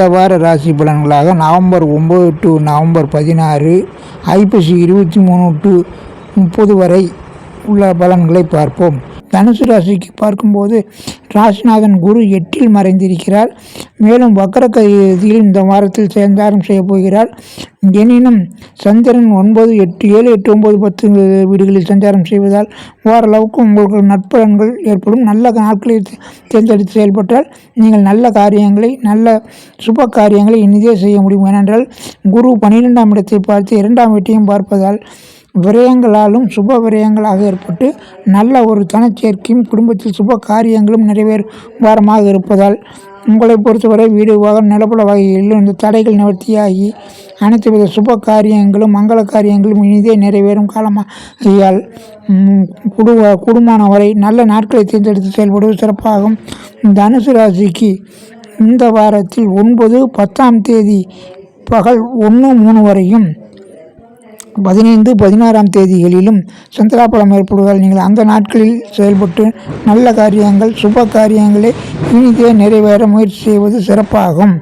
இந்த வார ராசி பலன்களாக நவம்பர் 9 டு நவம்பர் 16, ஐப்பசி 23 டு 30 வரை உள்ள பலன்களை பார்ப்போம். தனுசு ராசிக்கு பார்க்கும்போது ராசிநாதன் குரு 8இல் மறைந்திருக்கிறார். மேலும் வக்கரகதியில் இந்த வாரத்தில் சஞ்சாரம் செய்ய போகிறார். எனினும் சந்திரன் 9, 8, 7, 8, 9, 10 வீடுகளில் சஞ்சாரம் செய்வதால் ஓரளவுக்கு உங்களுக்கு நற்பலன்கள் ஏற்படும். நல்ல நாட்களை தேர்ந்தெடுத்து செயல்பட்டால் நீங்கள் நல்ல காரியங்களை, நல்ல சுப காரியங்களை இனிதே செய்ய முடியும். ஏனென்றால் குரு 12ஆம் இடத்தை பார்த்து 2ஆம் வீட்டையும் பார்ப்பதால் விரயங்களாலும் சுப விரயங்களாக ஏற்பட்டு நல்ல ஒரு தனச்சேர்க்கையும் குடும்பத்தில் சுப காரியங்களும் நிறைவேறும் வாரமாக இருப்பதால் உங்களை பொறுத்தவரை வீடு வாகனம் நிலப்பட வகைகளிலும் இந்த தடைகள் நிவர்த்தியாகி அனைத்து வித சுப காரியங்களும் மங்கள காரியங்களும் இனிதே நிறைவேறும் காலமாகையால் குடும்பமான வரை நல்ல நாட்களை தேர்ந்தெடுத்து செயல்படுவது சிறப்பாகும். தனுசு ராசிக்கு இந்த வாரத்தில் 9, 10ஆம் தேதி பகல் 1, 3 வரையும் 15, 16ஆம் தேதிகளிலும் சந்திராபலம் ஏற்படுவதால் நீங்கள் அந்த நாட்களில் செயல்பட்டு நல்ல காரியங்கள் சுப காரியங்களை இனிதே நிறைவேற முயற்சி செய்வது சிறப்பாகும்.